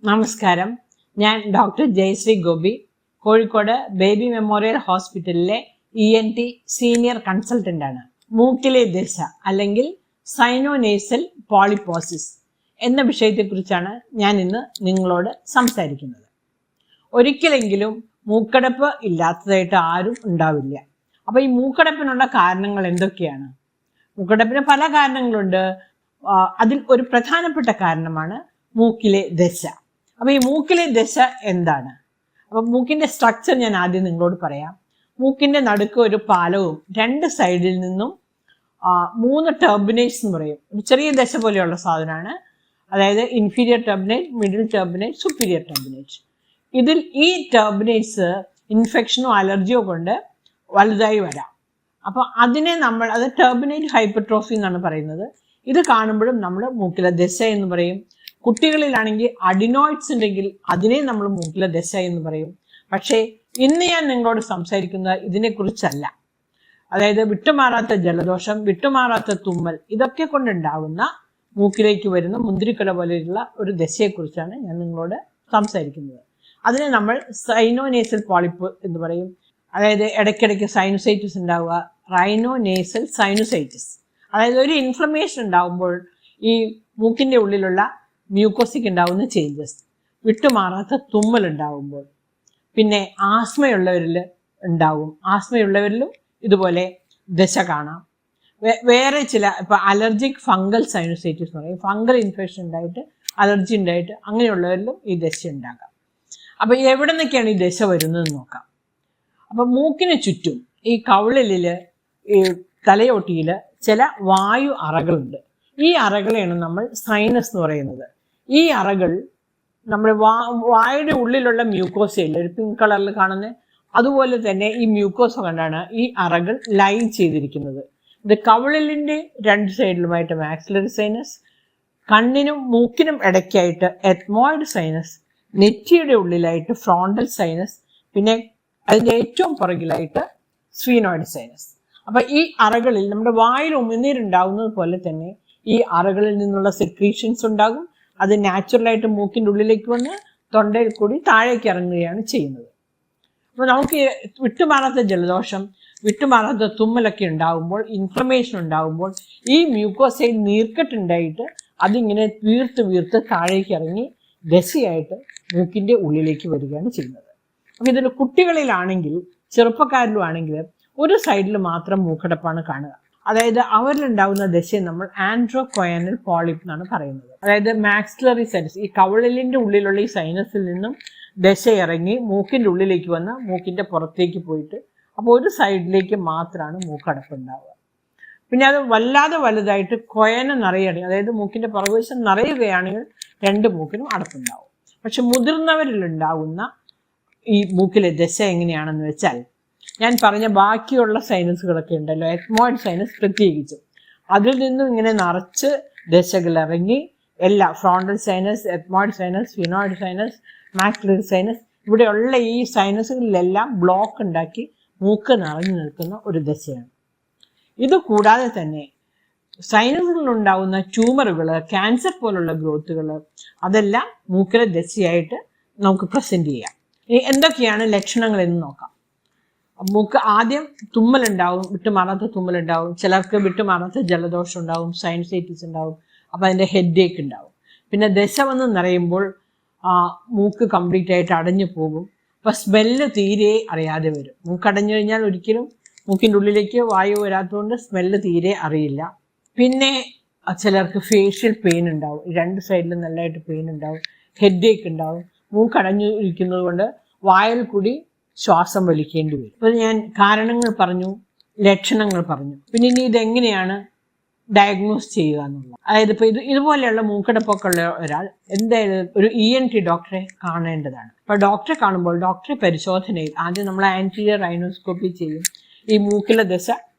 നമസ്കാരം. ഞാൻ doctor Jayashree Gopi, Kozhikode baby memorial ഹോസ്പിറ്റലിലെ ENT സീനിയർ കൺസൾട്ടന്റ് ആണ്. മൂക്കിലെ ദശ അല്ലെങ്കിൽ സൈനോനേസൽ പോളിപ്പോസിസ് എന്ന വിഷയത്തെക്കുറിച്ചാണ് ഞാൻ ഇന്ന് നിങ്ങളോട് സംസാരിക്കുന്നത്. ഒരിക്കലെങ്കിലും മൂക്കടപ്പ് ഇല്ലാത്തതായിട്ട് ആരും ഉണ്ടാവില്ല. അപ്പോൾ ഈ മൂക്കടപ്പിനുള്ള കാരണങ്ങൾ എന്തൊക്കെയാണ്? മൂക്കടപ്പിന് പല കാരണങ്ങളുണ്ട്. അതിൽ ഒരു പ്രധാനപ്പെട്ട കാരണമാണ് മൂക്കിലെ ദശ. അപ്പോൾ ഈ മൂക്കിലെ ദശ എന്താണ്? അപ്പം മൂക്കിന്റെ സ്ട്രക്ചർ ഞാൻ ആദ്യം നിങ്ങളോട് പറയാം. മൂക്കിന്റെ നടുക്ക് ഒരു പാലവും രണ്ട് സൈഡിൽ നിന്നും 3 ടർബിനേറ്റ്സ് എന്ന് പറയും. ഒരു ചെറിയ ദശ പോലെയുള്ള സാധനമാണ്. അതായത് inferior turbinate, middle turbinate, superior turbinate. ഇതിൽ ഈ ടർബിനേറ്റ്സ് ഇൻഫെക്ഷനോ അലർജിയോ കൊണ്ട് വലുതായി വരാം. അപ്പോൾ അതിനെ അത് ടർബിനേറ്റ് ഹൈപ്പർട്രോഫി എന്നാണ് പറയുന്നത്. ഇത് കാണുമ്പോഴും നമ്മൾ മൂക്കിലെ ദശ എന്ന് പറയും. കുട്ടികളിലാണെങ്കിൽ അഡിനോയിഡ്സ് ഉണ്ടെങ്കിൽ അതിനെ നമ്മൾ മൂക്കിലെ ദശ എന്ന് പറയും. പക്ഷേ ഇന്ന് ഞാൻ നിങ്ങളോട് സംസാരിക്കുന്നത് ഇതിനെക്കുറിച്ചല്ല. അതായത് വിട്ടുമാറാത്ത ജലദോഷം, വിട്ടുമാറാത്ത തുമ്മൽ, ഇതൊക്കെ കൊണ്ടുണ്ടാകുന്ന മൂക്കിലേക്ക് വരുന്ന മുന്തിരിക്കുല പോലെയുള്ള ഒരു ദശയെക്കുറിച്ചാണ് ഞാൻ നിങ്ങളോട് സംസാരിക്കുന്നത്. അതിനെ നമ്മൾ സൈനോനേസൽ പോളിപ്പ് എന്ന് പറയും. അതായത് ഇടയ്ക്കിടയ്ക്ക് സൈനസൈറ്റിസ് ഉണ്ടാവുക, റൈനോനേസൽ സൈനസൈറ്റിസ്. അതായത് ഒരു ഇൻഫ്ലമേഷൻ ഉണ്ടാകുമ്പോൾ ഈ മൂക്കിൻ്റെ ഉള്ളിലുള്ള മ്യൂക്കോസിക്ക് ഉണ്ടാകുന്ന ചേഞ്ചസ്, വിട്ടുമാറാത്ത തുമ്മൽ ഉണ്ടാകുമ്പോൾ, പിന്നെ ആസ്മയുള്ളവരിൽ ഉണ്ടാകും. ആസ്മയുള്ളവരിലും ഇതുപോലെ ദശ കാണാം. വേറെ ചില ഇപ്പം അലർജിക് ഫംഗൽ സൈനസൈറ്റിസ് എന്ന് പറയും. ഫംഗൽ ഇൻഫെക്ഷൻ ഉണ്ടായിട്ട് അലർജി ഉണ്ടായിട്ട് അങ്ങനെയുള്ളവരിലും ഈ ദശ ഉണ്ടാകാം. അപ്പം എവിടെ നിന്നൊക്കെയാണ് ഈ ദശ വരുന്നതെന്ന് നോക്കാം. അപ്പം മൂക്കിന് ചുറ്റും ഈ കവിളിൽ, ഈ തലയോട്ടിയിൽ ചില വായു അറകളുണ്ട്. ഈ അറകളെയാണ് നമ്മൾ സൈനസ് എന്ന് പറയുന്നത്. ഈ അറകൾ നമ്മുടെ വായുടെ ഉള്ളിലുള്ള മ്യൂക്കോസയില്ല, ഒരു പിങ്ക് കളറിൽ കാണുന്ന അതുപോലെ തന്നെ ഈ മ്യൂക്കോസ കൊണ്ടാണ് ഈ അറകൾ ലൈൻ ചെയ്തിരിക്കുന്നത്. ഇത് കവിളിലിൻ്റെ 2 സൈഡിലുമായിട്ട് മാക്സിലറി സൈനസ്, കണ്ണിനും മൂക്കിനും ഇടയ്ക്കായിട്ട് എത്മോയിഡ് സൈനസ്, നെറ്റിയുടെ ഉള്ളിലായിട്ട് ഫ്രോണ്ടൽ സൈനസ്, പിന്നെ അതിൻ്റെ ഏറ്റവും പുറകിലായിട്ട് സ്ഫീനോയിഡ് സൈനസ്. അപ്പം ഈ അറകളിൽ നമ്മുടെ വായിൽ ഉമിനീരുണ്ടാവുന്നത് പോലെ തന്നെ ഈ അറകളിൽ നിന്നുള്ള സെക്രീഷൻസ് ഉണ്ടാകും. അത് നാച്ചുറലായിട്ട് മൂക്കിൻ്റെ ഉള്ളിലേക്ക് വന്ന് തൊണ്ടയിൽ കൂടി താഴേക്ക് ഇറങ്ങുകയാണ് ചെയ്യുന്നത്. അപ്പോൾ നമുക്ക് വിട്ടുമാറാത്ത ജലദോഷം, വിട്ടുമാറാത്ത തുമ്മലൊക്കെ ഉണ്ടാകുമ്പോൾ, ഇൻഫ്ലമേഷൻ ഉണ്ടാകുമ്പോൾ ഈ മ്യൂക്കോസയിൽ നീർക്കെട്ടുണ്ടായിട്ട് അതിങ്ങനെ വീർത്ത് താഴേക്ക് ഇറങ്ങി ദശയായിട്ട് മൂക്കിൻ്റെ ഉള്ളിലേക്ക് വരികയാണ് ചെയ്യുന്നത്. അപ്പോൾ ഇതിൽ കുട്ടികളിലാണെങ്കിൽ, ചെറുപ്പക്കാരിലും ആണെങ്കിൽ ഒരു സൈഡിൽ മാത്രം മൂക്കടപ്പാണ് കാണുക. അതായത് അവരിലുണ്ടാകുന്ന ദശയെ നമ്മൾ ആൻഡ്രോകോയനൽ പോളിപ്പ് എന്നാണ് പറയുന്നത്. അതായത് മാക്സിലറി സൈനസ്, ഈ കവിളിലിൻ്റെ ഉള്ളിലുള്ള ഈ സൈനസിൽ നിന്നും ദശ ഇറങ്ങി മൂക്കിൻ്റെ ഉള്ളിലേക്ക് വന്ന് മൂക്കിൻ്റെ പുറത്തേക്ക് പോയിട്ട് അപ്പോൾ ഒരു സൈഡിലേക്ക് മാത്രമാണ് മൂക്കടപ്പ് ഉണ്ടാവുക. പിന്നെ അത് വല്ലാതെ വലുതായിട്ട് കൊയന നിറയുകയാണെങ്കിൽ, അതായത് മൂക്കിൻ്റെ പുറകുവശം നിറയുകയാണെങ്കിൽ 2 മൂക്കിനും അടപ്പുണ്ടാവും. പക്ഷെ മുതിർന്നവരിലുണ്ടാകുന്ന ഈ മൂക്കിലെ ദശ എങ്ങനെയാണെന്ന് വെച്ചാൽ, ഞാൻ പറഞ്ഞ ബാക്കിയുള്ള സൈനസുകളൊക്കെ ഉണ്ടല്ലോ, എത്മോയിഡ് സൈനസ് പ്രത്യേകിച്ചും, അതിൽ നിന്നും ഇങ്ങനെ നിറച്ച് ദശകൾ ഇറങ്ങി എല്ലാ frontal sinus, ethmoid sinus, sphenoid sinus, maxillary sinus, ഇവിടെയുള്ള ഈ സൈനസുകളിലെല്ലാം ബ്ലോക്ക് ഉണ്ടാക്കി മൂക്ക് നിറഞ്ഞു നിൽക്കുന്ന ഒരു ദശയാണ്. ഇത് കൂടാതെ തന്നെ സൈനസുകളിലുണ്ടാകുന്ന ട്യൂമറുകൾ, ക്യാൻസർ പോലുള്ള ഗ്രോത്തുകൾ, അതെല്ലാം മൂക്കിലെ ദശയായിട്ട് നമുക്ക് പ്രസൻറ്റ് ചെയ്യാം. ഇനി എന്തൊക്കെയാണ് ലക്ഷണങ്ങൾ എന്ന് നോക്കാം. മൂക്ക് ആദ്യം തുമ്മലുണ്ടാവും, വിട്ടുമാറാത്ത തുമ്മലുണ്ടാവും. ചിലർക്ക് വിട്ടുമാറാത്ത ജലദോഷം ഉണ്ടാവും, സൈനസൈറ്റിസ് ഉണ്ടാവും. അപ്പോൾ അതിൻ്റെ ഹെഡേക്ക് ഉണ്ടാവും. പിന്നെ ദശ വന്ന് നിറയുമ്പോൾ മൂക്ക് കംപ്ലീറ്റ് ആയിട്ട് അടഞ്ഞു പോകും. അപ്പോൾ സ്മെല്ല് തീരെ അറിയാതെ വരും. മൂക്ക് അടഞ്ഞു കഴിഞ്ഞാൽ ഒരിക്കലും മൂക്കിൻ്റെ ഉള്ളിലേക്ക് വായു വരാത്തതുകൊണ്ട് സ്മെല്ല് തീരെ അറിയില്ല. പിന്നെ ചിലർക്ക് ഫേഷ്യൽ പെയിൻ ഉണ്ടാവും, 2 സൈഡിലും നല്ലതായിട്ട് പെയിൻ ഉണ്ടാവും, ഹെഡേക്ക് ഉണ്ടാവും. മൂക്കടഞ്ഞു ഇരിക്കുന്നത് കൊണ്ട് വായിൽ കൂടി ശ്വാസം വലിക്കേണ്ടി വരും. അപ്പോൾ ഞാൻ കാരണങ്ങൾ പറഞ്ഞു, ലക്ഷണങ്ങൾ പറഞ്ഞു. പിന്നെ ഇനി ഇതെങ്ങനെയാണ് ഡയഗ്നോസ് ചെയ്യുക എന്നുള്ളത്. അതായത് ഇപ്പോൾ ഇതുപോലെയുള്ള മൂക്കടപ്പൊക്കെ ഉള്ള ഒരാൾ എന്തായാലും ഒരു ENT ഡോക്ടറെ കാണേണ്ടതാണ്. അപ്പോൾ ഡോക്ടറെ കാണുമ്പോൾ ഡോക്ടറെ പരിശോധനയിൽ ആദ്യം നമ്മൾ ആൻറ്റീരിയർ റൈനോസ്കോപ്പി ചെയ്യും, ഈ മൂക്കിലെ ദശ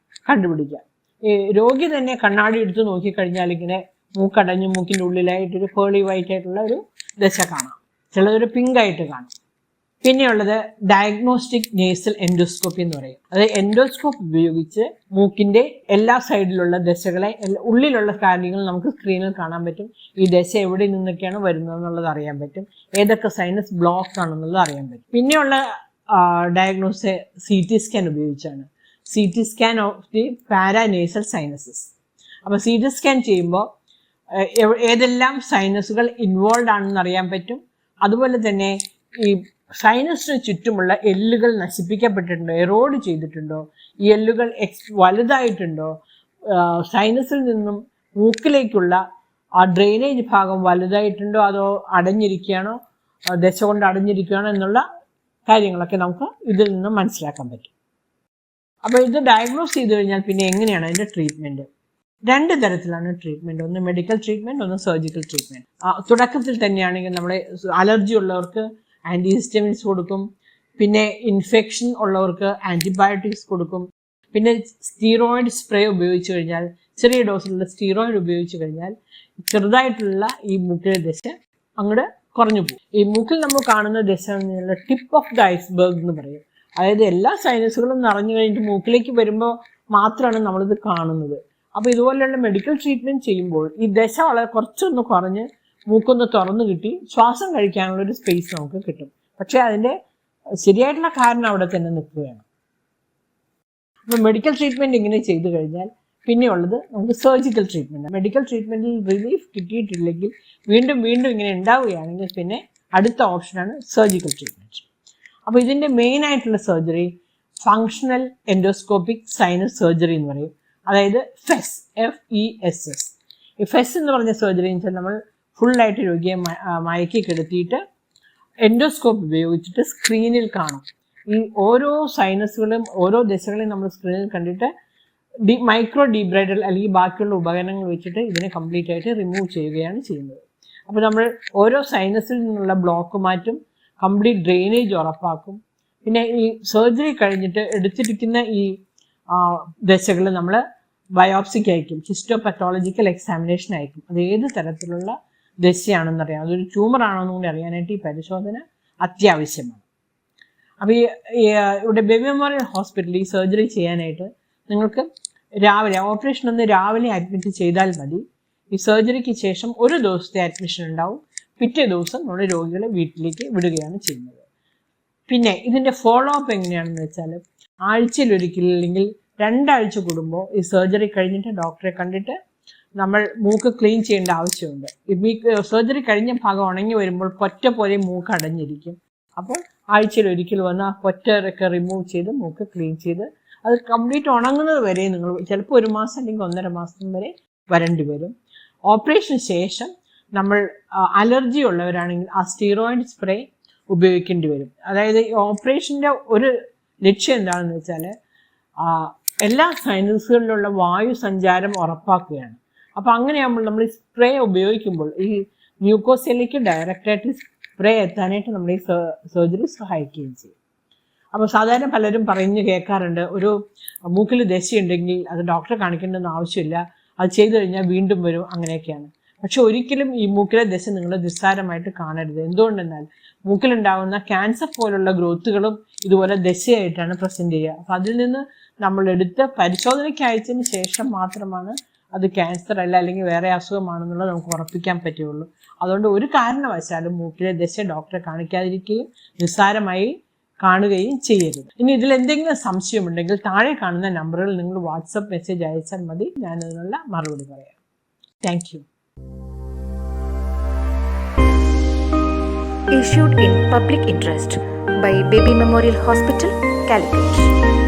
കണ്ടുപിടിക്കാം. ഈ രോഗി തന്നെ കണ്ണാടി എടുത്ത് നോക്കിക്കഴിഞ്ഞാൽ ഇങ്ങനെ മൂക്കടഞ്ഞ് മൂക്കിൻ്റെ ഉള്ളിലായിട്ടൊരു പേളി വൈറ്റ് ആയിട്ടുള്ള ഒരു ദശ കാണാം. ചിലതൊരു പിങ്കായിട്ട് കാണും. പിന്നെയുള്ളത് ഡയഗ്നോസ്റ്റിക് നേസൽ എൻഡോസ്കോപ്പി എന്ന് പറയും. അത് എൻഡോസ്കോപ്പ് ഉപയോഗിച്ച് മൂക്കിന്റെ എല്ലാ സൈഡിലുള്ള ദശകളെ, ഉള്ളിലുള്ള കാര്യങ്ങൾ നമുക്ക് സ്ക്രീനിൽ കാണാൻ പറ്റും. ഈ ദശ എവിടെ നിന്നൊക്കെയാണ് വരുന്നത് എന്നുള്ളത് അറിയാൻ പറ്റും. ഏതൊക്കെ സൈനസ് ബ്ലോക്ക് ആണെന്നുള്ളത് അറിയാൻ പറ്റും. പിന്നെയുള്ള ഡയഗ്നോസ് CT സ്കാൻ ഉപയോഗിച്ചാണ്. CT scan of the paranasal sinuses. അപ്പോൾ CT സ്കാൻ ചെയ്യുമ്പോൾ ഏതെല്ലാം സൈനസുകൾ ഇൻവോൾവ് ആണെന്ന് അറിയാൻ പറ്റും. അതുപോലെ തന്നെ ഈ സൈനസിന് ചുറ്റുമുള്ള എല്ലുകൾ നശിപ്പിക്കപ്പെട്ടിട്ടുണ്ടോ, എറോഡ് ചെയ്തിട്ടുണ്ടോ, ഈ എല്ലുകൾ വലുതായിട്ടുണ്ടോ, സൈനസിൽ നിന്നും മൂക്കിലേക്കുള്ള ആ ഡ്രെയിനേജ് ഭാഗം വലുതായിട്ടുണ്ടോ അതോ അടഞ്ഞിരിക്കുകയാണോ, ദശ കൊണ്ട് അടഞ്ഞിരിക്കുകയാണോ എന്നുള്ള കാര്യങ്ങളൊക്കെ നമുക്ക് ഇതിൽ നിന്നും മനസ്സിലാക്കാൻ പറ്റും. അപ്പോൾ ഇത് ഡയഗ്നോസ് ചെയ്ത് കഴിഞ്ഞാൽ പിന്നെ എങ്ങനെയാണ് അതിൻ്റെ ട്രീറ്റ്മെൻറ്റ്? 2 തരത്തിലാണ് ട്രീറ്റ്മെൻറ്റ്. ഒന്ന് മെഡിക്കൽ ട്രീറ്റ്മെൻറ്റ്, ഒന്ന് സർജിക്കൽ ട്രീറ്റ്മെൻറ്റ്. തുടക്കത്തിൽ തന്നെയാണെങ്കിൽ നമ്മുടെ അലർജി ഉള്ളവർക്ക് ആൻറ്റിഹിസ്റ്റമിൻസ് കൊടുക്കും. പിന്നെ ഇൻഫെക്ഷൻ ഉള്ളവർക്ക് ആൻറ്റിബയോട്ടിക്സ് കൊടുക്കും. പിന്നെ സ്റ്റീറോയിഡ് സ്പ്രേ ഉപയോഗിച്ച് കഴിഞ്ഞാൽ, ചെറിയ ഡോസിലുള്ള സ്റ്റീറോയിഡ് ഉപയോഗിച്ച് കഴിഞ്ഞാൽ ചെറുതായിട്ടുള്ള ഈ മൂക്കിലെ ദശ അങ്ങോട്ട് കുറഞ്ഞു പോകും. ഈ മൂക്കിൽ നമ്മൾ കാണുന്ന ദശ എന്നുള്ള ടിപ്പ് ഓഫ് ദ ഐസ്ബർഗ് എന്ന് പറയും. അതായത് എല്ലാ സൈനസുകളും നിറഞ്ഞു കഴിഞ്ഞിട്ട് മൂക്കിലേക്ക് വരുമ്പോൾ മാത്രമാണ് നമ്മളിത് കാണുന്നത്. അപ്പോൾ ഇതുപോലെയുള്ള മെഡിക്കൽ ട്രീറ്റ്മെൻറ്റ് ചെയ്യുമ്പോൾ ഈ ദശ വളരെ കുറച്ചൊന്ന് കുറഞ്ഞ് മൂക്കൊന്ന് തുറന്നു കിട്ടി ശ്വാസം കഴിക്കാനുള്ളൊരു സ്പേസ് നമുക്ക് കിട്ടും. പക്ഷേ അതിൻ്റെ ശരിയായിട്ടുള്ള കാരണം അവിടെ തന്നെ നിൽക്കുകയാണ്. അപ്പോൾ മെഡിക്കൽ ട്രീറ്റ്മെൻറ്റ് ഇങ്ങനെ ചെയ്തു കഴിഞ്ഞാൽ പിന്നെയുള്ളത് നമുക്ക് സർജിക്കൽ ട്രീറ്റ്മെൻറ്റ്. മെഡിക്കൽ ട്രീറ്റ്മെൻറ്റിൽ റിലീഫ് കിട്ടിയിട്ടില്ലെങ്കിൽ വീണ്ടും ഇങ്ങനെ ഉണ്ടാവുകയാണെങ്കിൽ പിന്നെ അടുത്ത ഓപ്ഷനാണ് സർജിക്കൽ ട്രീറ്റ്മെൻറ്റ്. അപ്പോൾ ഇതിൻ്റെ മെയിനായിട്ടുള്ള surgery functional endoscopic sinus surgery എന്ന് പറയും. അതായത് FESS. FESS. ഈ FESS എന്ന് പറഞ്ഞ സർജറി എന്ന് വെച്ചാൽ നമ്മൾ ഫുള്ളായിട്ട് രോഗിയെ മയക്കി കിടത്തിയിട്ട് എൻഡോസ്കോപ്പ് ഉപയോഗിച്ചിട്ട് സ്ക്രീനിൽ കാണും. ഈ ഓരോ സൈനസുകളും ഓരോ ദശകളെയും നമ്മൾ സ്ക്രീനിൽ കണ്ടിട്ട് മൈക്രോ ഡീബ്രൈഡൽ അല്ലെങ്കിൽ ബാക്കിയുള്ള ഉപകരണങ്ങൾ വെച്ചിട്ട് ഇതിനെ കംപ്ലീറ്റ് ആയിട്ട് റിമൂവ് ചെയ്യുകയാണ് ചെയ്യുന്നത്. അപ്പോൾ നമ്മൾ ഓരോ സൈനസിൽ നിന്നുള്ള ബ്ലോക്ക് മാറ്റും, കംപ്ലീറ്റ് ഡ്രെയിനേജ് ഉറപ്പാക്കും. പിന്നെ ഈ സർജറി കഴിഞ്ഞിട്ട് എടുത്തിരിക്കുന്ന ഈ ദശകൾ നമ്മൾ ബയോപ്സിക്ക് അയക്കും, ഹിസ്റ്റോപത്തോളജിക്കൽ എക്സാമിനേഷൻ അയക്കും. അത് ഏത് തരത്തിലുള്ള ദശയാണെന്നറിയാം, അതൊരു ട്യൂമർ ആണോ എന്നും കൂടി അറിയാനായിട്ട് ഈ പരിശോധന അത്യാവശ്യമാണ്. അപ്പോൾ ഇവിടെ ബേബി മെമ്മോറിയൽ ഹോസ്പിറ്റലിൽ ഈ സർജറി ചെയ്യാനായിട്ട് നിങ്ങൾക്ക് ഓപ്പറേഷൻ ഒന്ന് രാവിലെ അഡ്മിറ്റ് ചെയ്താൽ മതി. ഈ സർജറിക്ക് ശേഷം ഒരു ദിവസത്തെ അഡ്മിഷൻ ഉണ്ടാവും. പിറ്റേ ദിവസം നമ്മുടെ രോഗികളെ വീട്ടിലേക്ക് വിടുകയാണ് ചെയ്യുന്നത്. പിന്നെ ഇതിൻ്റെ ഫോളോ അപ്പ് എങ്ങനെയാണെന്ന് വെച്ചാൽ ആഴ്ചയിൽ ഒരിക്കൽ അല്ലെങ്കിൽ 2 ആഴ്ച കൂടുമ്പോൾ ഈ സർജറി കഴിഞ്ഞിട്ട് ഡോക്ടറെ കണ്ടിട്ട് നമ്മൾ മൂക്ക് ക്ലീൻ ചെയ്യേണ്ട ആവശ്യമുണ്ട്. ഈ സർജറി കഴിഞ്ഞ ഭാഗം ഉണങ്ങി വരുമ്പോൾ പൊറ്റ പോലെ മൂക്ക് അടഞ്ഞിരിക്കും. അപ്പോൾ ആഴ്ചയിൽ ഒരിക്കൽ വന്ന് ആ പൊറ്റൊക്കെ റിമൂവ് ചെയ്ത് മൂക്ക് ക്ലീൻ ചെയ്ത് അത് കംപ്ലീറ്റ് ഉണങ്ങുന്നത് വരെ നിങ്ങൾ ചിലപ്പോൾ 1 മാസം അല്ലെങ്കിൽ 1.5 മാസം വരെ വരേണ്ടി വരും. ഓപ്പറേഷന് ശേഷം നമ്മൾ അലർജി ഉള്ളവരാണെങ്കിൽ ആ സ്റ്റീറോയിഡ് സ്പ്രേ ഉപയോഗിക്കേണ്ടി വരും. അതായത് ഈ ഓപ്പറേഷൻ്റെ ഒരു ലക്ഷ്യം എന്താണെന്ന് വെച്ചാൽ എല്ലാ സൈനസുകളിലുള്ള വായു സഞ്ചാരം ഉറപ്പാക്കുകയാണ്. അപ്പോൾ അങ്ങനെയാകുമ്പോൾ നമ്മൾ ഈ സ്പ്രേ ഉപയോഗിക്കുമ്പോൾ ഈ മ്യൂക്കോസിലേക്ക് ഡയറക്റ്റായിട്ട് സ്പ്രേ എത്താനായിട്ട് നമ്മൾ ഈ സർജറി സഹായിക്കുകയും ചെയ്യും. അപ്പോൾ സാധാരണ പലരും പറഞ്ഞു കേൾക്കാറുണ്ട്, ഒരു മൂക്കിൽ ദശയുണ്ടെങ്കിൽ അത് ഡോക്ടറെ കാണിക്കേണ്ടെന്ന് ആവശ്യമില്ല, അത് ചെയ്തു കഴിഞ്ഞാൽ വീണ്ടും വരും, അങ്ങനെയൊക്കെയാണ്. പക്ഷെ ഒരിക്കലും ഈ മൂക്കിലെ ദശ നിങ്ങൾ നിസ്സാരമായിട്ട് കാണരുത്. എന്തുകൊണ്ടെന്നാൽ മൂക്കിലുണ്ടാകുന്ന ക്യാൻസർ പോലുള്ള ഗ്രോത്തുകളും ഇതുപോലെ ദശയായിട്ടാണ് പ്രസന്റ് ചെയ്യുക. അപ്പം അതിൽ നിന്ന് നമ്മൾ എടുത്ത് പരിശോധനയ്ക്ക് അയച്ചതിന് ശേഷം മാത്രമാണ് അത് ക്യാൻസർ അല്ല അല്ലെങ്കിൽ വേറെ അസുഖമാണെന്നുള്ളത് നമുക്ക് ഉറപ്പിക്കാൻ പറ്റുള്ളൂ. അതുകൊണ്ട് ഒരു കാരണവശാലും മൂക്കിലെ ദശ ഡോക്ടറെ കാണിക്കാതിരിക്കുകയും നിസ്സാരമായി കാണുകയും ചെയ്യരുത്. ഇനി ഇതിൽ എന്തെങ്കിലും സംശയമുണ്ടെങ്കിൽ താഴെ കാണുന്ന നമ്പറുകളിൽ നിങ്ങൾ വാട്സപ്പ് മെസ്സേജ് അയച്ചാൽ മതി, ഞാനതിനുള്ള മറുപടി പറയാം. Thank you. Issued in public interest by Baby Memorial Hospital, Calicut.